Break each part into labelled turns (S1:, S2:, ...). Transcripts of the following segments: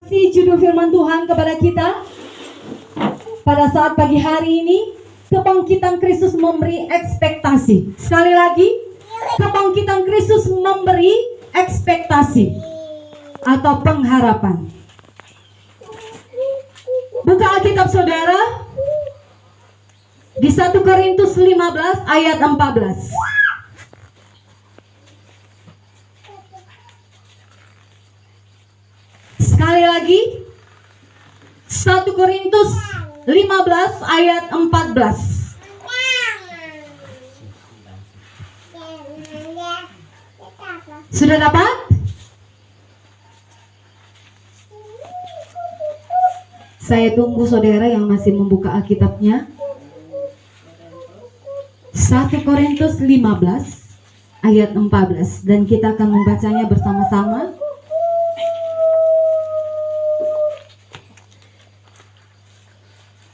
S1: Si judul firman Tuhan kepada kita pada saat pagi hari ini, kebangkitan Kristus memberi ekspektasi. Sekali lagi, kebangkitan Kristus memberi ekspektasi atau pengharapan. Buka Alkitab saudara di 1 Korintus 15 ayat 14. Sekali lagi, 1 Korintus 15 ayat 14. Sudah dapat? Saya tunggu saudara yang masih membuka Alkitabnya. 1 Korintus 15 ayat 14, dan kita akan membacanya bersama-sama.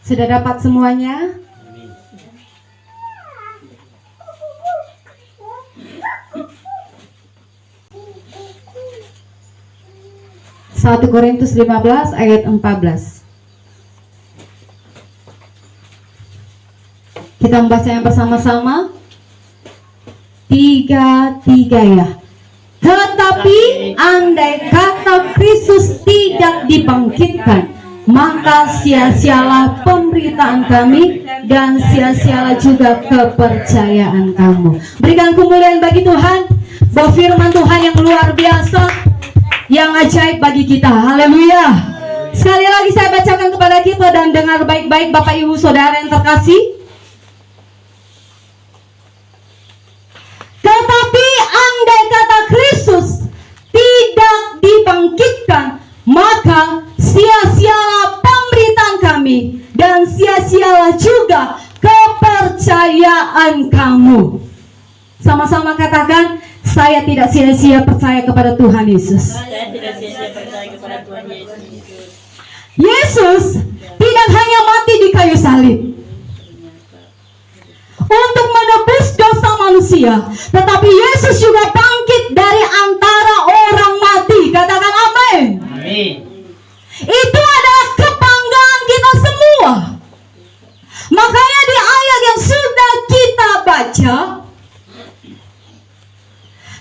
S1: Sudah dapat semuanya? Satu Korintus 15 ayat 14. Kita membacanya bersama-sama. Tiga ya. Tetapi andai kata Kristus tidak dibangkitkan, maka sia-sialah pemberitaan kami dan sia-sialah juga kepercayaan kamu. Berikan kemuliaan bagi Tuhan, bahwa firman Tuhan yang luar biasa, yang ajaib bagi kita. Haleluya. Sekali lagi saya bacakan kepada kita, dan dengar baik-baik Bapak Ibu Saudara yang terkasih. Tetapi andai kata Kristus tidak dibangkitkan, maka sia-sialah pemberitaan kami dan sia-sialah juga kepercayaan kamu. Sama-sama katakan, saya tidak sia-sia percaya kepada Tuhan Yesus.
S2: Saya tidak sia-sia percaya kepada Tuhan Yesus.
S1: Yesus tidak hanya mati di kayu salib untuk menebus dosa manusia, tetapi Yesus juga bangkit dari antara orang mati. Katakan amin.
S2: Amin.
S1: Itu adalah kebanggaan kita semua. Makanya di ayat yang sudah kita baca,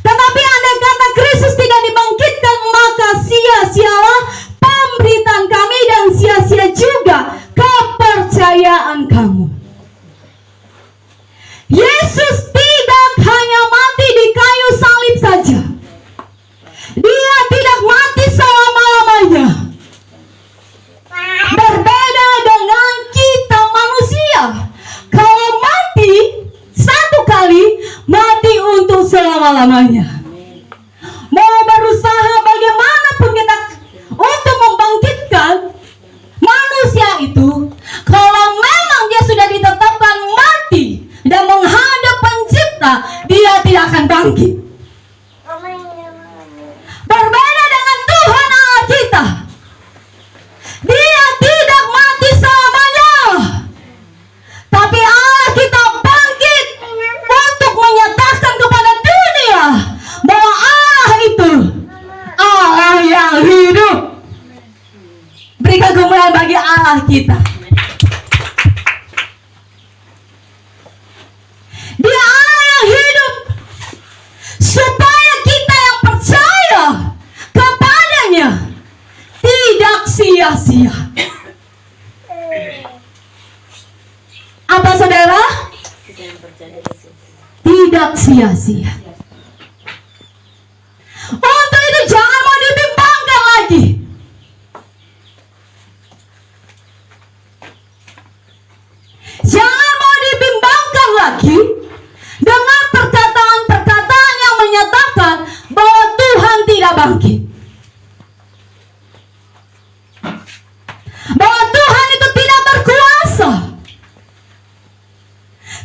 S1: tetapi andai kata Kristus tidak dibangkitkan, maka sia-sialah pemberitaan kami dan sia-sia juga kepercayaan kamu. Yesus tidak hanya mati di kayu salib saja. Dia tidak mati selama-lamanya. Berbeda dengan kita manusia. Kalau mati satu kali, mati untuk selama-lamanya. Mau berusaha bagaimanapun kita untuk membangkitkan manusia itu, kalau memang dia sudah ditetapkan mati dan menghadap pencipta, dia tidak akan bangkit. Berbeda dengan Tuhan Allah kita, dia tidak mati selamanya, tapi Allah kita bangkit untuk menyatakan kepada dunia bahwa Allah itu Allah yang hidup. Berikan kemuliaan bagi Allah kita. Dia Allah yang hidup, supaya kita yang percaya kepadanya tidak sia-sia. Apa saudara? Tidak sia-sia. Untuk itu jangan mau dibimbangkan lagi. Jangan mau dibimbangkan lagi dengan perkataan-perkataan yang menyatakan bahwa Tuhan tidak bangkit, bahwa Tuhan itu tidak berkuasa,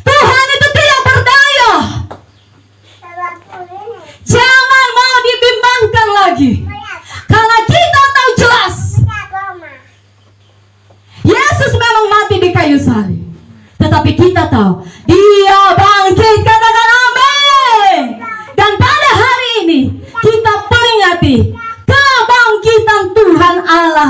S1: Tuhan itu tidak berdaya. Jangan mau dibimbangkan lagi, karena kita tahu jelas Yesus memang mati di kayu salib, tetapi kita tahu Dia bangkit. Katakan amin. Dan pada hari ini kita peringati kebangkitan Tuhan Allah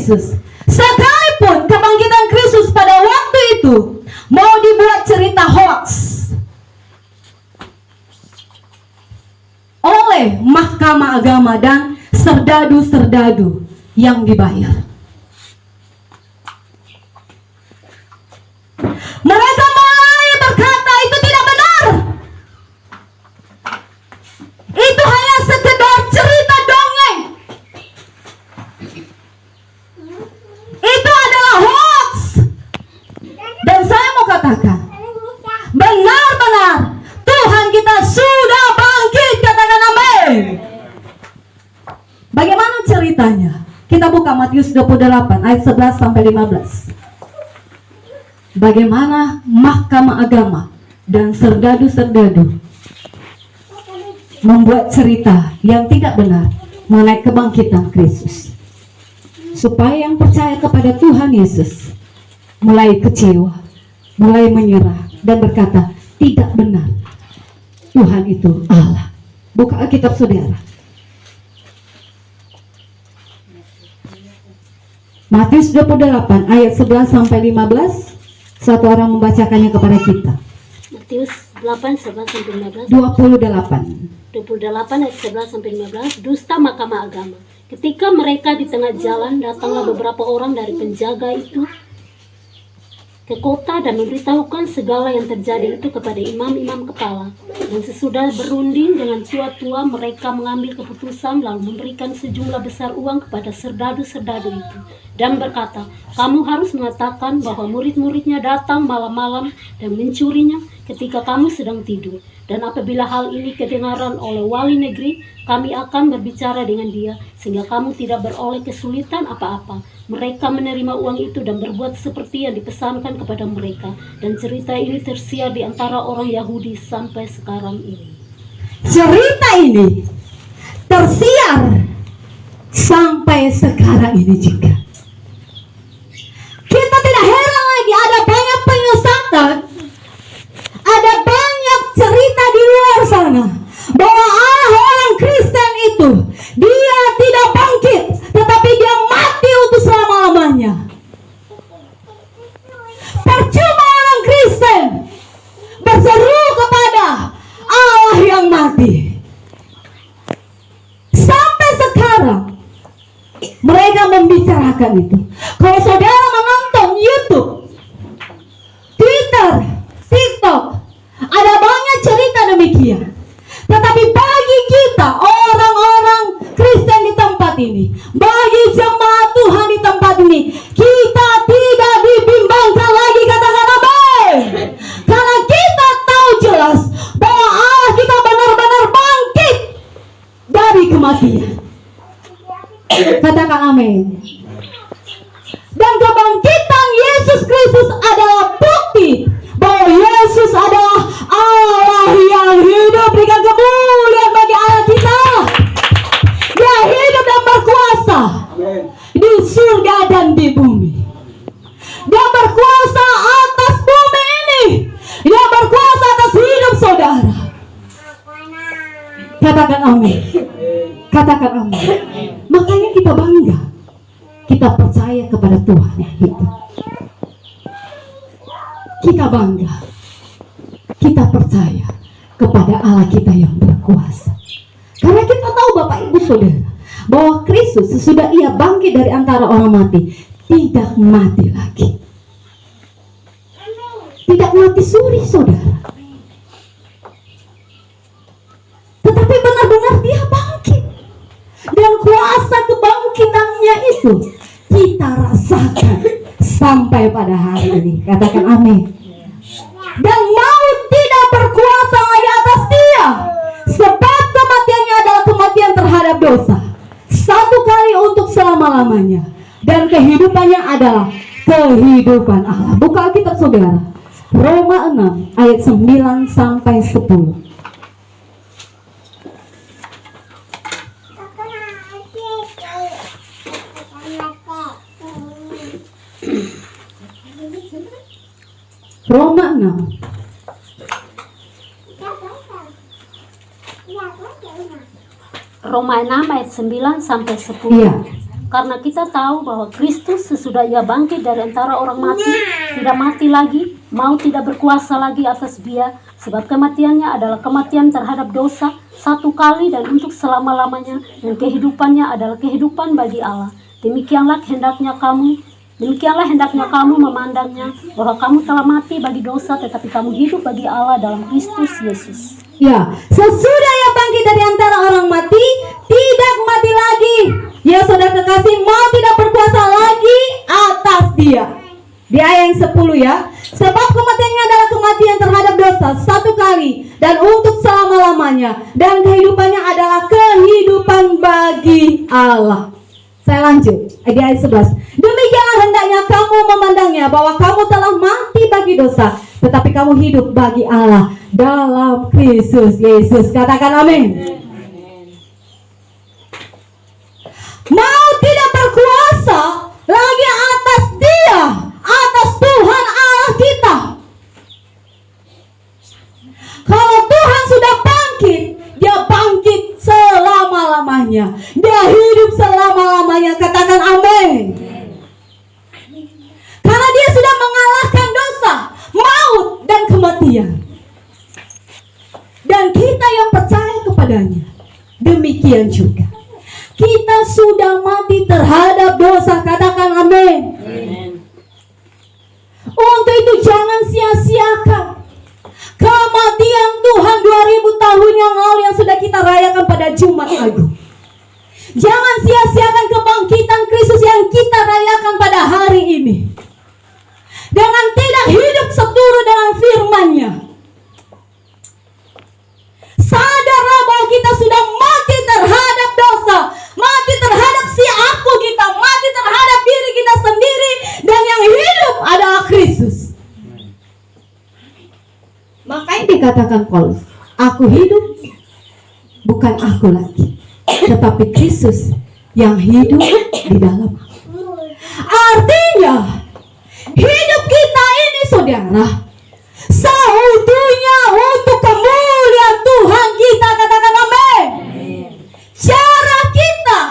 S1: Yesus, sekalipun kebangkitan Kristus pada waktu itu mau dibuat cerita hoax oleh mahkamah agama dan serdadu-serdadu yang dibayar. Mereka mulai berkata itu tidak benar. Itu hanya sekedar cerita dongeng. Itu adalah hoax. Dan saya mau katakan, benar-benar Tuhan kita sudah bangkit. Katakan amin. Bagaimana ceritanya? Kita buka Matius 28 ayat 11 sampai 15. Bagaimana mahkamah agama dan serdadu-serdadu membuat cerita yang tidak benar mengenai kebangkitan Kristus, supaya yang percaya kepada Tuhan Yesus mulai kecewa, mulai menyerah dan berkata tidak benar, Tuhan itu Allah. Buka Alkitab saudara, Matius 28 ayat 11 sampai 15. Satu orang membacakannya kepada kita.
S3: Matius 8, 11 sampai 15.
S1: 28
S3: ayat 11 sampai 15. Dusta mahkamah agama. Ketika mereka di tengah jalan, datanglah beberapa orang dari penjaga itu ke kota dan memberitahukan segala yang terjadi itu kepada imam-imam kepala. Dan sesudah berunding dengan tua-tua, mereka mengambil keputusan lalu memberikan sejumlah besar uang kepada serdadu-serdadu itu dan berkata, kamu harus mengatakan bahwa murid-muridnya datang malam-malam dan mencurinya ketika kamu sedang tidur. Dan apabila hal ini kedengaran oleh wali negeri, kami akan berbicara dengan dia sehingga kamu tidak beroleh kesulitan apa-apa. Mereka menerima uang itu dan berbuat seperti yang dipesankan kepada mereka. Dan cerita ini tersiar di antara orang Yahudi sampai sekarang ini.
S1: Cerita ini tersiar sampai sekarang ini juga. Kita tidak heran lagi ada banyak penyesatan, ada banyak cerita di luar sana bahwa orang Kristen itu dia tidak bangkit, tetapi dia mati untuk selama-lamanya. Percuma orang Kristen berseru kepada Allah yang mati. Sampai sekarang mereka membicarakan itu. Kalau saudara menonton YouTube, Twitter, TikTok, ada banyak cerita demikian. Tetapi bagi kita orang-orang Kristen di tempat ini, bagi jemaat Tuhan di tempat ini, kita tidak dibimbangkan lagi, katakan amin. Karena kita tahu jelas bahwa Allah kita benar-benar bangkit dari kematian. Katakan amin. Dan kebangkitan Yesus Kristus adalah bukti bahwa Yesus adalah Allah yang hidup. Berikan kemuliaan bagi Allah kita. Dia hidup dan berkuasa di surga dan di bumi. Dia berkuasa atas bumi ini. Dia berkuasa atas hidup saudara. Katakan amin. Katakan amin. Makanya kita bangga. Kita percaya kepada Tuhan yang hidup. Kita bangga. Kita percaya kepada Allah kita yang berkuasa. Karena kita tahu Bapak Ibu Saudara bahwa Kristus sesudah ia bangkit dari antara orang mati, tidak mati lagi. Tidak mati suri saudara. Tetapi benar-benar dia bangkit. Dan kuasa kebangkitannya itu kita rasakan sampai pada hari ini. Katakan amin. Dan maut tidak berkuasa lagi atas dia, sebab kematiannya adalah kematian terhadap dosa, satu kali untuk selama-lamanya, dan kehidupannya adalah kehidupan Allah. Buka Alkitab saudara, Roma 6 ayat 9 sampai 10. Roma 6
S3: Roma 6 ayat 9 sampai 10.
S1: Iya.
S3: Karena kita tahu bahwa Kristus sesudah ia bangkit dari antara orang mati, tidak mati lagi, mau tidak berkuasa lagi atas dia, sebab kematiannya adalah kematian terhadap dosa satu kali dan untuk selama-lamanya, dan kehidupannya adalah kehidupan bagi Allah. Demikianlah hendaknya kamu memandangnya, bahwa kamu telah mati bagi dosa, tetapi kamu hidup bagi Allah dalam Kristus Yesus.
S1: Ya, sesudah ia bangkit dari antara orang mati, tidak mati lagi. Ya saudara kekasih, mau tidak berkuasa lagi atas dia. Di ayat yang 10 ya. Sebab kematiannya adalah kematian terhadap dosa satu kali dan untuk selama-lamanya, dan kehidupannya adalah kehidupan bagi Allah. Saya lanjut di ayat 11. Demikianlah hendaknya kamu memandangnya, bahwa kamu telah mati bagi dosa, tetapi kamu hidup bagi Allah dalam Kristus Yesus. Katakan amin. Mau tidak berkuasa lagi atas dia, atas Tuhan Allah kita. Kalau Tuhan sudah bangkit, dia bangkit selama-lamanya, dia hidup selama-lamanya. Katakan amin. Karena dia sudah mengalahkan dosa, maut, dan kematian. Dan kita yang percaya kepadanya, demikian juga kita sudah mati terhadap dosa. Katakan amin. Untuk itu jangan sia-siakan kematian Tuhan 2000 tahun yang lalu yang sudah kita rayakan pada Jumat Agung. Jangan sia-siakan kebangkitan Kristus yang kita rayakan pada hari ini, dengan tidak hidup seturut dengan firman-Nya. Sadarlah bahwa kita sudah mati terhadap dosa, mati terhadap si aku kita, mati terhadap diri kita sendiri, dan yang hidup adalah Kristus. Makanya dikatakan Paulus, aku hidup, bukan aku lagi, tetapi Kristus yang hidup di dalam aku. Artinya hidup kita ini saudara seutuhnya untuk kemuliaan Tuhan kita. Katakan amin. Cara kita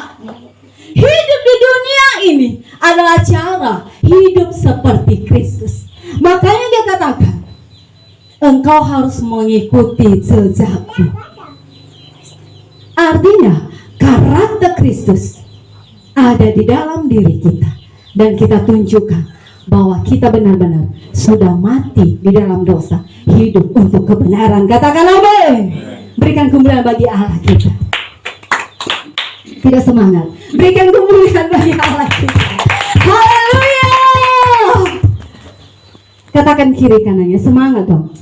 S1: hidup di dunia ini adalah cara hidup seperti Kristus. Makanya dia katakan, engkau harus mengikuti jejakku. Artinya karakter Kristus ada di dalam diri kita, dan kita tunjukkan bahwa kita benar-benar sudah mati di dalam dosa, hidup untuk kebenaran. Katakan amin. Berikan kemuliaan bagi Allah kita. Tidak semangat, berikan kemuliaan bagi Allah kita. Haleluya. Katakan kiri kanannya, semangat dong.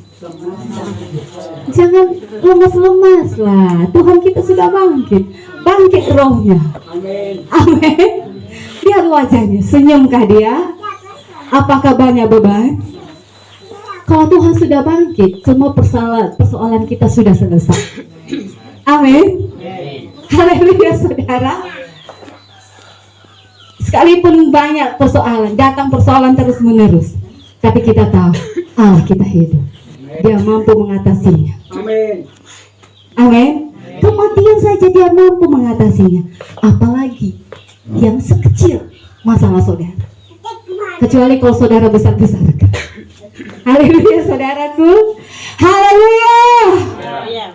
S1: Jangan lemas-lemas lah. Tuhan kita sudah bangkit, bangkit rohnya. Amin. Lihat wajahnya, senyumkah dia? Apakah banyak beban? Kalau Tuhan sudah bangkit, semua persoalan kita sudah selesai. Amin. Haleluya saudara. Sekalipun banyak persoalan, datang persoalan terus menerus, tapi kita tahu Allah kita hidup. Dia mampu mengatasinya.
S4: Amin.
S1: Amin. Kematian saja dia mampu mengatasinya, apalagi yang sekecil masalah saudara. Kecuali kalau saudara besar-besarkan. Haleluya saudaraku. Haleluya.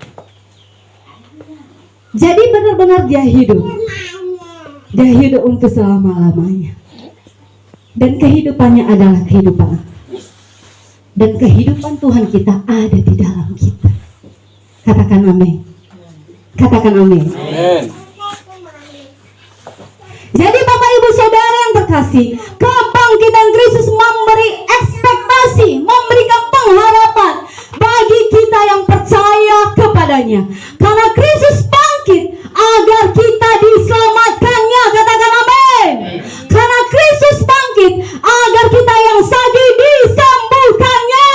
S1: Jadi benar-benar dia hidup. Dia hidup untuk selama-lamanya. Dan kehidupannya adalah kehidupan. Dan kehidupan Tuhan kita ada di dalam kita. Katakan amin. Katakan amin. Jadi Bapak Ibu Saudara yang terkasih, kebangkitan Kristus memberi ekspektasi, memberikan pengharapan bagi kita yang percaya kepadanya. Karena Kristus bangkit agar kita diselamatkannya. Katakan amin. Karena Kristus bangkit agar kita yang sakit disembuhkannya.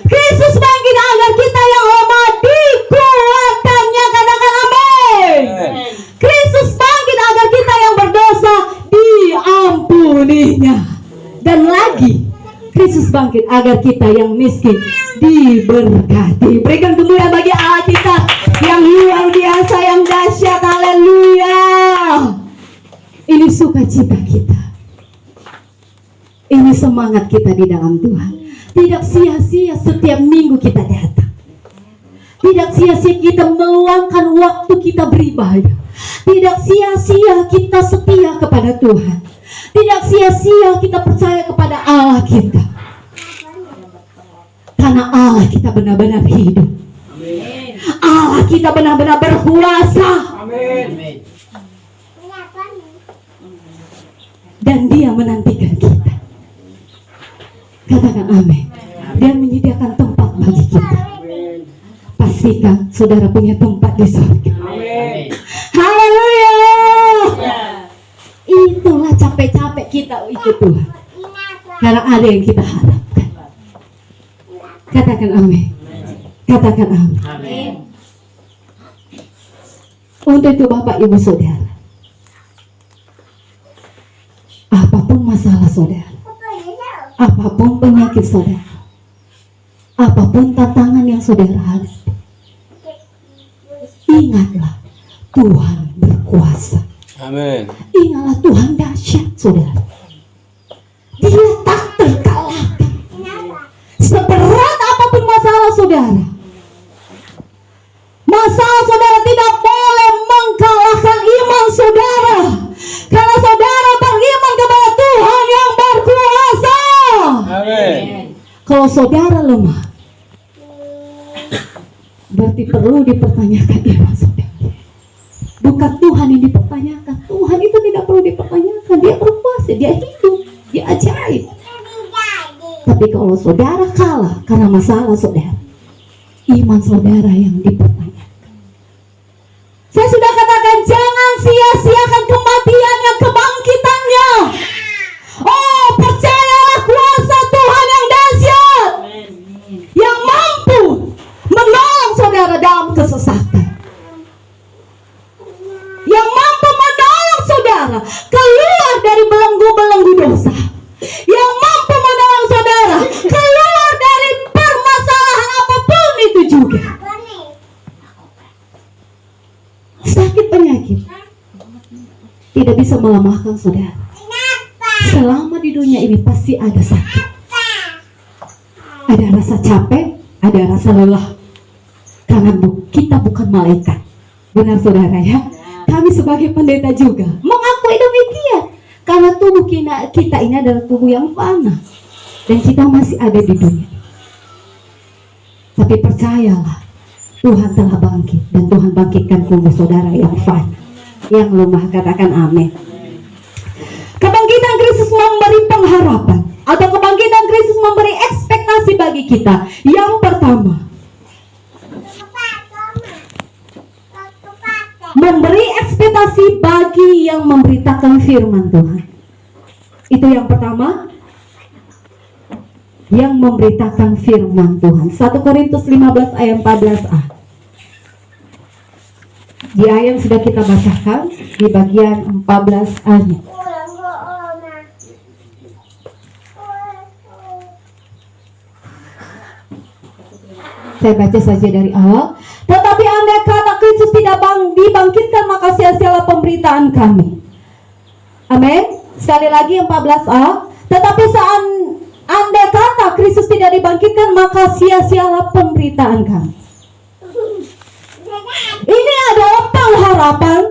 S1: Kristus bangkit agar kita yang lemah dikuatkannya. Katakan amin. Kristus bangkit agar kita yang berdosa diampuninya. Dan lagi, Kristus bangkit agar kita yang miskin diberkati. Berikan kemuliaan bagi Allah kita yang luar biasa, yang dahsyat. Haleluya. Ini sukacita kita. Ini semangat kita di dalam Tuhan. Tidak sia-sia setiap minggu kita datang. Tidak sia-sia kita meluangkan waktu kita beribadah. Tidak sia-sia kita setia kepada Tuhan. Tidak sia-sia kita percaya kepada Allah kita. Karena Allah kita benar-benar hidup. Allah kita benar-benar berkuasa. Dan Dia menantikan kita. Katakan amin. Dia menyediakan tempat bagi kita. Pastikan saudara punya tempat di surga. Haleluya. Itulah capek-capek kita ikut Tuhan. Karena ada yang kita harapkan. Katakan amin. Katakan amin. Untuk itu Bapak Ibu Saudara, apapun masalah saudara, apapun penyakit saudara, apapun tantangan yang saudara hadapi, ingatlah Tuhan berkuasa.
S4: Amin.
S1: Ingatlah Tuhan dahsyat saudara. Dia tak terkalahkan. Seberat apapun masalah saudara, masalah saudara tidak boleh mengkalahkan iman saudara. Karena saudara beriman kepada Tuhan yang berkuasa.
S4: Amin.
S1: Kalau saudara lemah, berarti perlu dipertanyakan iman saudara. Bukan Tuhan yang dipertanyakan. Tuhan itu tidak perlu dipertanyakan. Dia berkuasa, Dia hidup, Dia ajaib. Tapi kalau saudara kalah karena masalah saudara, iman saudara yang dipertanyakan. Saya sudah katakan, jangan sia-siakan kematian yang kebangkitannya. Oh, percayalah kuasa Tuhan yang dahsyat, yang mampu menolong saudara dalam kesesatan, yang mampu menolong saudara keluar dari belenggu-belenggu dosa, yang mampu menolong saudara keluar dari permasalahan apapun itu juga. Sakit penyakit tidak bisa melemahkan saudara. Selama di dunia ini pasti ada sakit, ada rasa capek, ada rasa lelah. Karena kita bukan malaikat. Benar saudara ya. Kami sebagai pendeta juga mengakui demikian. Karena tubuh kita ini adalah tubuh yang fana, dan kita masih ada di dunia. Tapi percayalah, Tuhan telah bangkit, dan Tuhan bangkitkan tubuh saudara yang fana, yang lemah. Katakan amin. Kebangkitan Kristus memberi pengharapan, atau kebangkitan Kristus memberi ekspektasi bagi kita. Yang pertama, memberi ekspektasi bagi yang memberitakan firman Tuhan. Itu yang pertama, yang memberitakan firman Tuhan. 1 Korintus 15 ayat 14a. Di ayat yang sudah kita bacakan di bagian 14a-nya. Saya baca saja dari awal. Tetapi andai kata Kristus tidak dibangkitkan, maka sia-sialah pemberitaan kami. Amin. Sekali lagi 14a. Tetapi andai kata Kristus tidak dibangkitkan, maka sia-sialah pemberitaan kami. Ini adalah pengharapan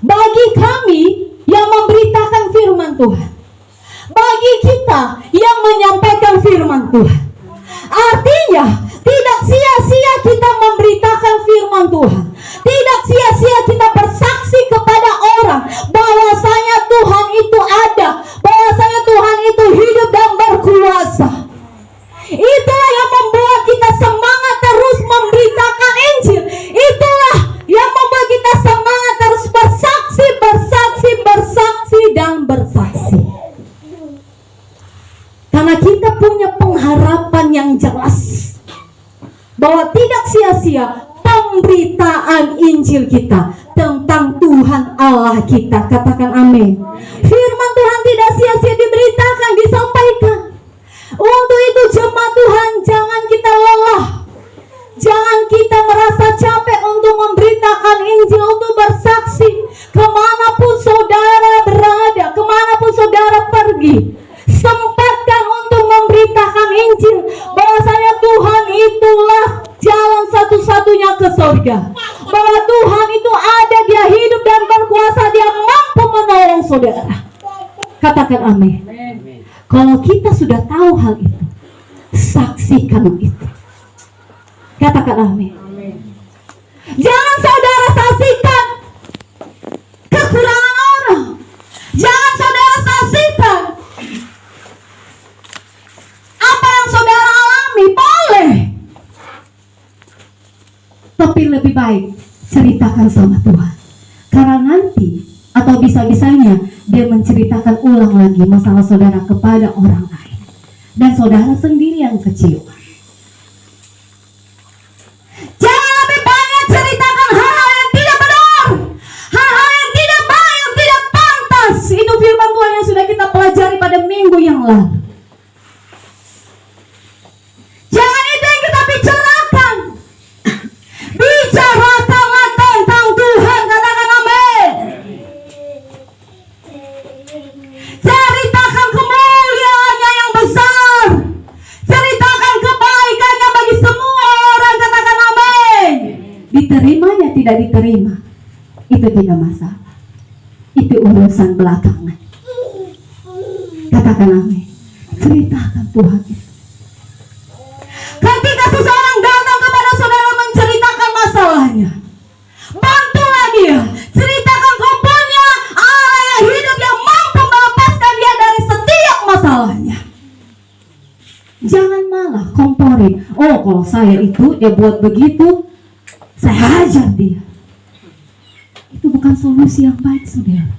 S1: bagi kami yang memberitakan firman Tuhan, bagi kita yang menyampaikan firman Tuhan. Artinya tidak sia-sia kita memberitakan firman Tuhan. Tidak sia-sia kita bersaksi kepada orang bahwasanya Tuhan itu ada, bahwasanya Tuhan itu hidup dan berkuasa. Itulah yang membuat kita semangat terus memberitakan Injil. Itulah yang membuat kita semangat terus bersaksi, bersaksi, bersaksi, dan bersaksi. Karena kita punya pengharapan yang jelas bahwa tidak sia-sia pemberitaan Injil kita tentang Tuhan Allah kita. Katakan amin. Firman Tuhan tidak sia-sia diberitakan, disampaikan. Untuk itu jemaat Tuhan, jangan kita lelah, jangan kita merasa capek untuk memberitakan Injil, untuk bersaksi kemanapun saudara berada. saudara, bahwa Tuhan itu ada, Dia hidup dan berkuasa, Dia mampu menolong saudara. Katakan amin. Kalau kita sudah tahu hal itu, saksikan itu. Katakan amin. Jangan saudara saksikan kekurangan orang. Jangan saudara saksikan apa yang saudara alami. Boleh, tapi lebih baik ceritakan sama Tuhan. Karena nanti atau bisa-bisanya Dia menceritakan ulang lagi masalah saudara kepada orang lain, dan saudara sendiri yang kecewa. Jangan lebih banyak ceritakan hal-hal yang tidak benar, hal-hal yang tidak baik, yang tidak pantas. Itu firman Tuhan yang sudah kita pelajari pada minggu yang lalu. Jangan itu yang kita bicarakan. Bicarakanlah tentang Tuhan. Katakan amin. Ceritakan kemuliaannya yang besar. Ceritakan kebaikannya bagi semua orang. Katakan amin. Diterimanya tidak diterima, itu tidak masalah. Itu urusan belakangan. Katakan amin. Ceritakan Tuhan itu. Ketika seseorang datang kepada saudara menceritakan masalahnya, bantulah dia. Ceritakan kau punya Allah yang hidup, yang mampu melepaskan dia dari setiap masalahnya. Jangan malah komporin. Oh, kalau saya itu, dia buat begitu, saya hajar dia. Itu bukan solusi yang baik, saudara.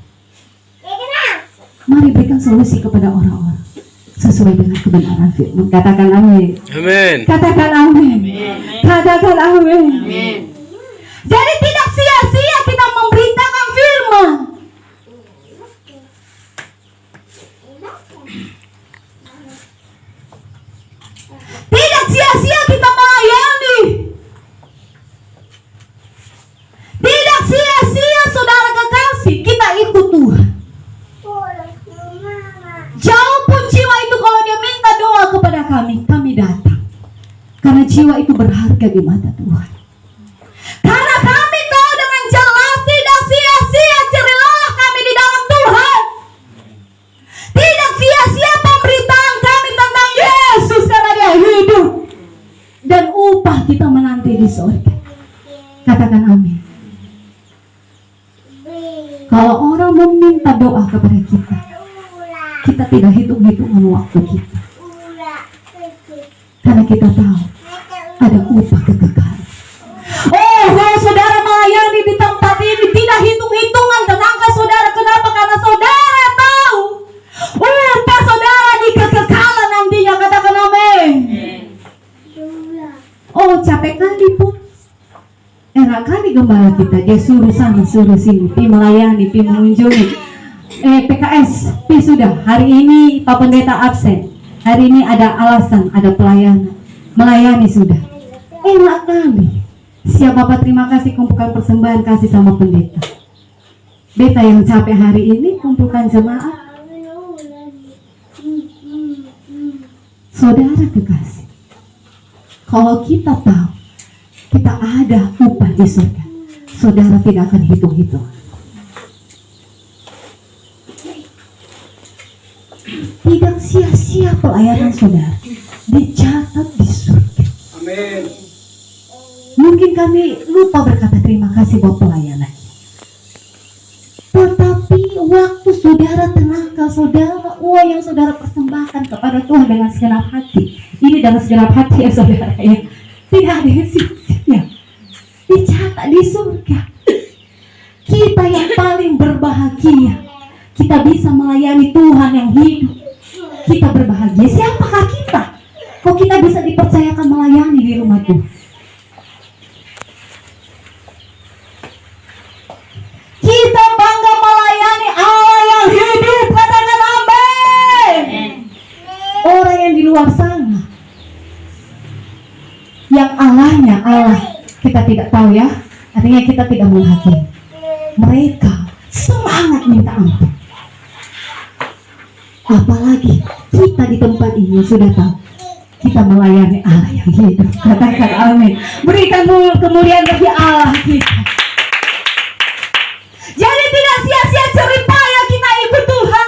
S1: Mari berikan solusi kepada orang-orang sesuai dengan kebenaran firman. Katakan amin.
S4: Amin.
S1: Katakan amin. Katakan amin. Jadi tidak sia-sia kita memberitakan firman. Tidak sia-sia kita melayani. Tidak sia-sia saudara kekasih kita ikut Tuhan. Jauh pun jiwa itu kalau dia minta doa kepada kami, kami datang. Karena jiwa itu berharga di mata Tuhan. Karena kami tahu dengan jelas tidak sia-sia ceritalah kami di dalam Tuhan. Tidak sia-sia pemberitaan kami tentang Yesus karena Dia hidup. Dan upah kita menanti di surga. Katakan amin. Kalau orang meminta doa kepada kita, kita tidak hitung-hitungan waktu kita. Karena kita tahu ada upah kekekalan. Oh, kalau saudara melayani di tempat ini, tidak hitung-hitungan tenaga saudara. Kenapa? Karena saudara tahu upah saudara di kekekalan nantinya. Katakan amin. Oh, capek kali pun. Enak kali gembala kita. Dia suruh sana, suruh sini, pi melayani, pi mengunjungi. PKS, pi sudah. Hari ini Pak Pendeta absen. Hari ini ada alasan, ada pelayanan. Melayani sudah. Enak kali. Siap Bapak terima kasih, kumpulkan persembahan kasih sama pendeta. Beta yang capek hari ini kumpulkan jemaat. Saudara kekasih, kalau kita tahu kita ada upah di surga, saudara tidak akan hitung-hitung. Tidak sia-sia pelayanan saudara, dicatat di surga.
S4: Amin.
S1: Mungkin kami lupa berkata terima kasih buat pelayanan, tetapi waktu saudara, tenaga saudara, uang yang saudara persembahkan kepada Tuhan dengan segenap hati, ini dengan segenap hati ya saudara ya, tidak ada yang sia-sia, dicatat di surga. Kita yang paling berbahagia, kita bisa melayani Tuhan yang hidup. Kita berbahagia. Siapakah kita? Kok kita bisa dipercayakan melayani di rumah Tuhan? Kita bangga melayani Allah yang hidup. Katakan amin. Orang yang di luar sana, yang Allahnya Allah kita tidak tahu ya, artinya kita tidak menghakimi. Mereka semangat minta ampun. Apalagi kita di tempat ini sudah tahu kita melayani Allah yang hidup. Katakan amin. Berikan kemuliaan bagi Allah kita. Jadi tidak sia-sia jerih payah kita ikut Tuhan.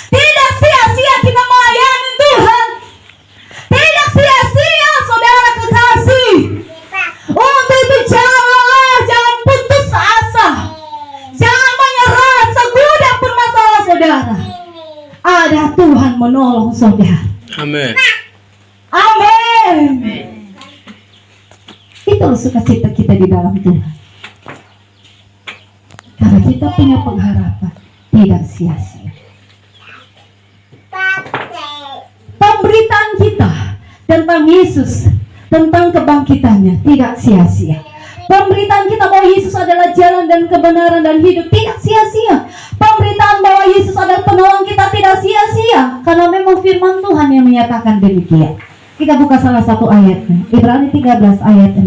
S1: Tidak sia-sia kita melayani Tuhan. Tidak sia-sia saudara kekasih. Untuk itu jangan putus asa. Jangan menyerah segudang pun masalah saudara. Ada Tuhan menolong saudara.
S4: Amin.
S1: Amin. Itulah sukacita kita di dalam Tuhan. Karena kita punya pengharapan tidak sia-sia. Pemberitaan kita tentang Yesus, tentang kebangkitannya tidak sia-sia. Pemberitaan kita bahwa Yesus adalah jalan dan kebenaran dan hidup tidak sia-sia. Pemberitaan bahwa Yesus adalah penolong kita tidak sia-sia. Karena memang firman Tuhan yang menyatakan demikian. Kita buka salah satu ayatnya, Ibrani 13 ayat 6.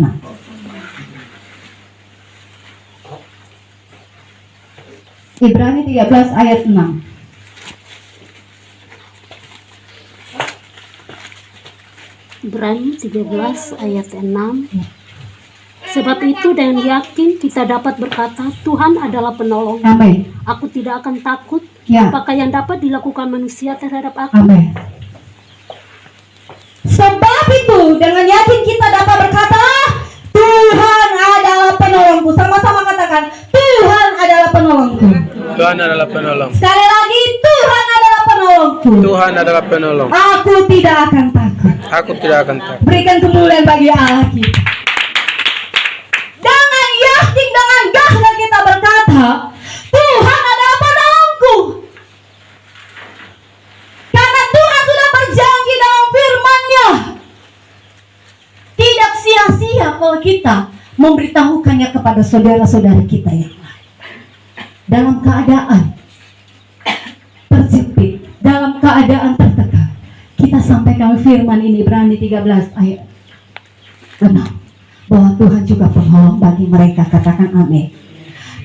S1: Ibrani 13 ayat 6.
S3: Ibrani 13 ayat 6. Sebab itu dengan yakin kita dapat berkata, Tuhan adalah penolong.
S1: Amin.
S3: Aku tidak akan takut.
S1: Ya.
S3: Apakah yang dapat dilakukan manusia terhadap aku?
S1: Amin. Sebab itu dengan yakin kita dapat berkata, Tuhan adalah penolongku. Sama-sama katakan, Tuhan adalah penolongku.
S4: Tuhan adalah penolong.
S1: Sekali lagi, Tuhan adalah penolongku.
S4: Tuhan adalah penolong.
S1: Aku tidak akan takut.
S4: Aku tidak akan takut.
S1: Berikan kemuliaan bagi Allah kita. Dengan yakin, dengan gagah kita berkata, Tuhan adalah penolongku. Karena Tuhan sudah berjanji dalam firman-Nya. Tidak sia-sia kalau kita memberitahukannya kepada saudara-saudara kita yang lain. Dalam keadaan terjepit, dalam keadaan tertekan, kita sampaikan firman ini, Ibrani 13 ayat 6, bahwa Tuhan juga penolong bagi mereka. Katakan amin.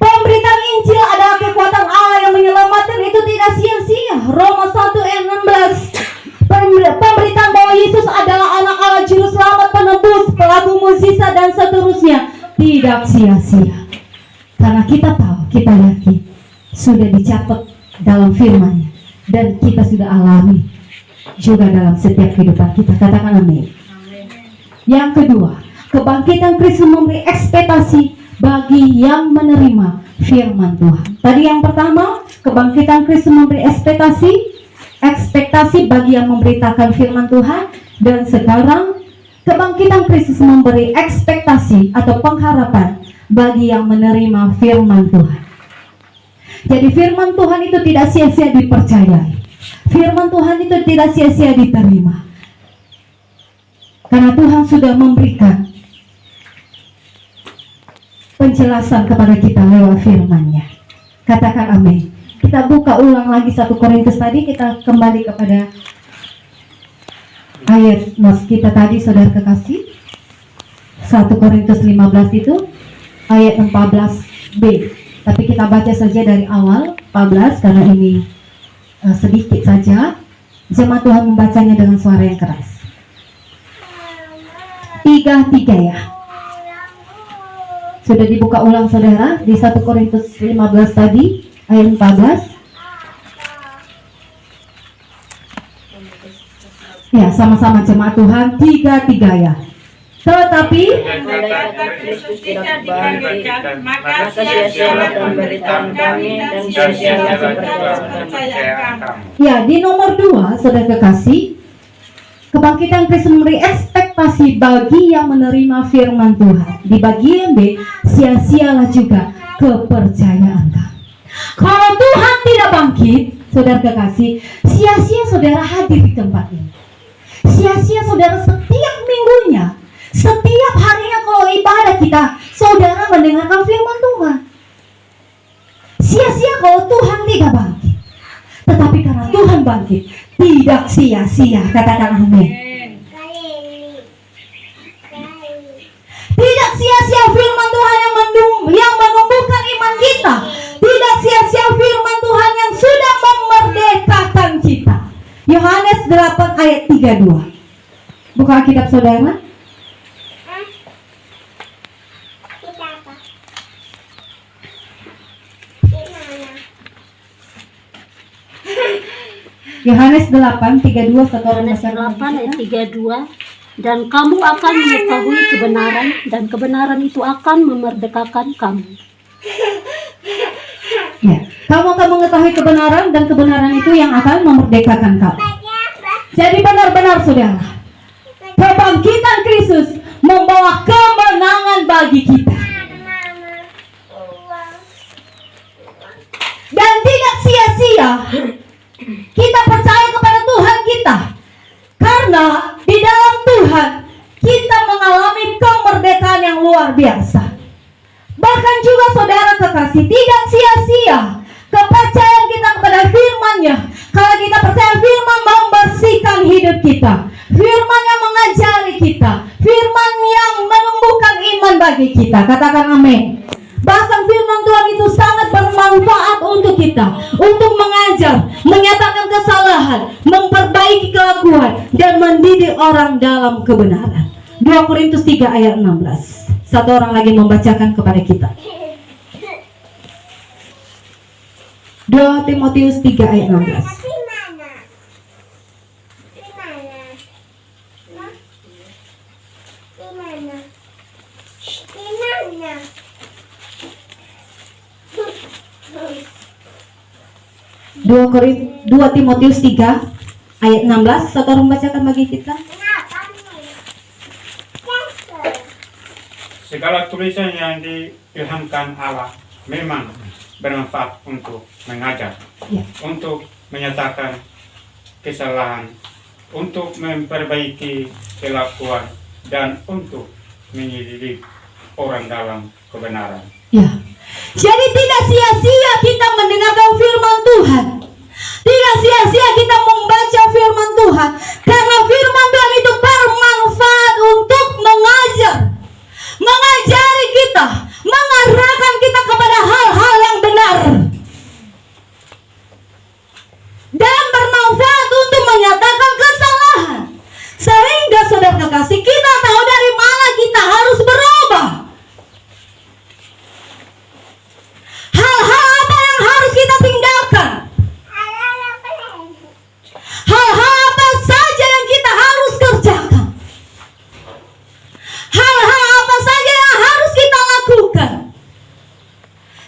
S1: Pemberitaan Injil adalah kekuatan Allah yang menyelamatkan, itu tidak sia-sia. Roma 1 ayat 16. Pemberitaan bahwa Yesus adalah anak Allah, juru selamat, penebus, pelaku mukjizat dan seterusnya tidak sia-sia. Karena kita tahu, kita yakin sudah dicatat dalam firman-Nya dan kita sudah alami juga dalam setiap kehidupan kita. Katakan amin. Yang kedua, kebangkitan Kristus memberi ekspektasi bagi yang menerima firman Tuhan. Tadi yang pertama, kebangkitan Kristus memberi ekspektasi bagi yang memberitakan firman Tuhan. Dan sekarang, kebangkitan Kristus memberi ekspektasi atau pengharapan bagi yang menerima firman Tuhan. Jadi firman Tuhan itu tidak sia-sia dipercayai. Firman Tuhan itu tidak sia-sia diterima. Karena Tuhan sudah memberikan penjelasan kepada kita lewat firman-Nya. Katakan amin. Kita buka ulang lagi 1 Korintus tadi, kita kembali kepada ayat mas kita tadi, saudara kekasih. 1 Korintus 15 itu ayat 14b. Tapi kita baca saja dari awal 14 karena ini sedikit saja. Jemaat Tuhan membacanya dengan suara yang keras. 3 ya. Sudah dibuka ulang saudara di 1 Korintus 15 tadi ayat 14. Ya, sama-sama jemaat Tuhan 3 ya. Tetapi
S2: Kristus tidak bangkit, maka sia-sialah pemberitaan kami dan sia-sialah kepercayaan kami.
S1: ya, di nomor 2 saudara kekasih, kebangkitan Kristus memberi ekspektasi bagi yang menerima firman Tuhan. Di bagian B, sia-sialah juga kepercayaan kami. Kalau Tuhan tidak bangkit, saudara kekasih, sia-sia saudara hadir di tempat ini. Sia-sia saudara setiap minggunya, setiap harinya kalau ibadah kita, saudara mendengarkan firman Tuhan. Sia-sia kalau Tuhan tidak bangkit. Tetapi karena Tuhan bangkit, tidak sia-sia. Katakan amin. Tidak sia-sia firman Tuhan yang menumbuhkan iman kita. Tidak sia-sia firman Tuhan yang sudah memerdekakan kita. Yohanes 8 ayat 32. Buka Alkitab saudara. Yohanes 8:32 satu orang
S3: Yohanes
S1: baca.
S3: 8 ayat 32. Dan kamu akan mengetahui kebenaran, dan kebenaran itu akan memerdekakan kamu.
S1: Ya. Kamu akan mengetahui kebenaran dan kebenaran itu yang akan memerdekakan kamu. Jadi benar-benar saudara, kebangkitan Kristus membawa kemenangan bagi kita. Dan tidak sia-sia kita percaya kepada Tuhan kita. Karena di dalam Tuhan kita mengalami kemerdekaan yang luar biasa. Bahkan juga saudara kekasih, tidak sia-sia kepercayaan kita kepada firman-Nya. Kalau kita percaya firman membersihkan hidup kita, firman yang mengajari kita, firman yang menumbuhkan iman bagi kita. Katakan amin. Bahkan firman Tuhan itu sangat bermanfaat untuk kita, untuk mengajar, menyatakan kesalahan, memperbaiki kelakuan, dan mendidik orang dalam kebenaran. 2 Korintus 3 ayat 16. Satu orang lagi membacakan kepada kita. 2 Timotius 3 ayat 16. Dua Timotius 3 ayat 16. Satu orang bacakan bagi kita.
S5: Segala tulisan yang diilhamkan Allah memang bermanfaat untuk mengajar,
S1: Ya.
S5: untuk menyatakan kesalahan, untuk memperbaiki kelakuan, dan untuk mendidik orang dalam kebenaran.
S1: Ya. Jadi tidak sia-sia kita mendengarkan firman Tuhan. Tidak sia-sia kita membaca firman Tuhan. Karena firman Tuhan itu bermanfaat untuk mengajar, mengajari kita, mengarahkan kita kepada hal-hal yang benar, dan bermanfaat untuk menyatakan kesalahan. Sehingga saudara kekasih, kita tahu dari mana kita harus berubah. Hal-hal apa yang harus kita tinggalkan? Hal-hal apa saja yang kita harus kerjakan? Hal-hal apa saja yang harus kita lakukan?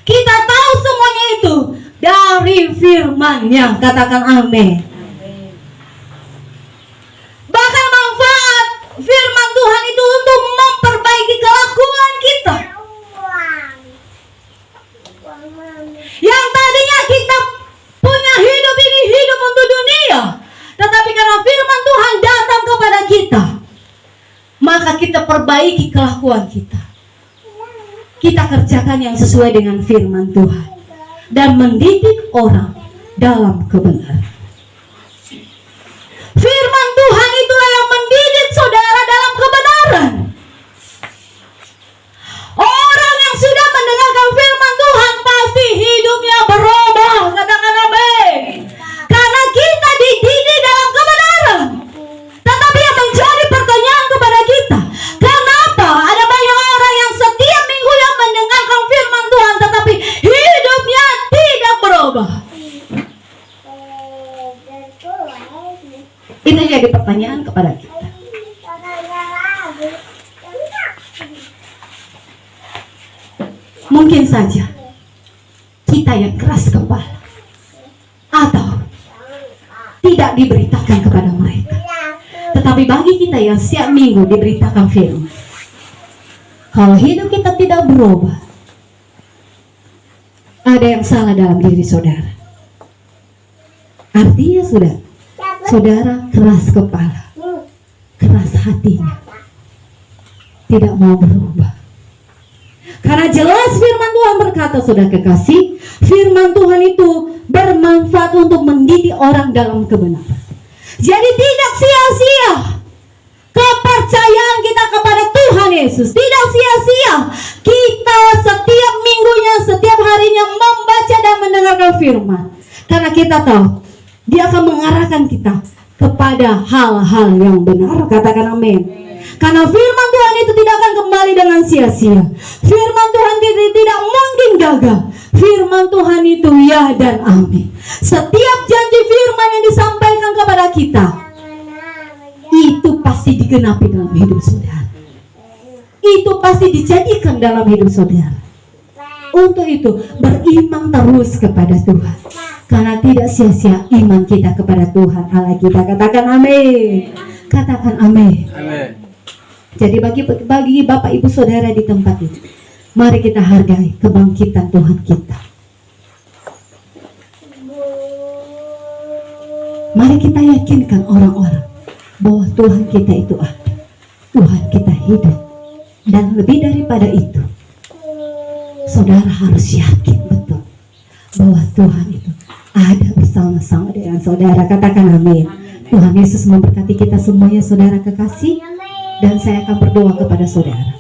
S1: Kita tahu semuanya itu dari firman-Nya. Katakan amin. Bahkan manfaat firman Tuhan itu untuk memperbaiki kelakuan kita. Yang tadinya kita punya hidup ini hidup untuk dunia, tetapi karena firman Tuhan datang kepada kita, maka kita perbaiki kelakuan kita. Kita kerjakan yang sesuai dengan firman Tuhan dan mendidik orang dalam kebenaran. Firman Tuhan itulah yang mendidik saudara dalam kebenaran. Orang yang sudah mendengarkan firman Tuhan pasti hidupnya berubah. Katakan amin. Karena kita dididik dalam kebenaran. Tetapi yang menjadi pertanyaan kepada kita, kenapa ada banyak orang yang setiap minggu yang mendengarkan firman Tuhan tetapi hidupnya tidak berubah? Itu jadi pertanyaan kepada kita. Mungkin saja kita yang keras kepala atau tidak diberitakan kepada mereka. Tetapi bagi kita yang setiap minggu diberitakan firman, kalau hidup kita tidak berubah, ada yang salah dalam diri saudara. Artinya saudara keras kepala, keras hatinya, tidak mau berubah. Karena jelas firman Tuhan berkata, saudara kekasih, firman Tuhan itu bermanfaat untuk mendidik orang dalam kebenaran. Jadi tidak sia-sia kepercayaan kita kepada Tuhan Yesus. Tidak sia-sia kita setiap minggunya, setiap harinya membaca dan mendengarkan firman. Karena kita tahu Dia akan mengarahkan kita kepada hal-hal yang benar. Katakan amin. Karena firman Tuhan itu tidak akan kembali dengan sia-sia. Firman Tuhan itu tidak mungkin gagal. Firman Tuhan itu ya dan amin. Setiap janji firman yang disampaikan kepada kita, itu pasti digenapi dalam hidup saudara. Itu pasti dijadikan dalam hidup saudara. Untuk itu beriman terus kepada Tuhan, karena tidak sia-sia iman kita kepada Tuhan Allah kita. Katakan amin. Katakan amin.
S4: Amin.
S1: Jadi bagi Bapak Ibu Saudara di tempat ini, mari kita hargai kebangkitan Tuhan kita. Mari kita yakinkan orang-orang bahwa Tuhan kita itu ada. Tuhan kita hidup. Dan lebih daripada itu, saudara harus yakin betul bahwa Tuhan itu ada bersama-sama dengan saudara. Katakan amin. Tuhan Yesus memberkati kita semuanya, saudara kekasih. Dan saya akan berdoa kepada saudara.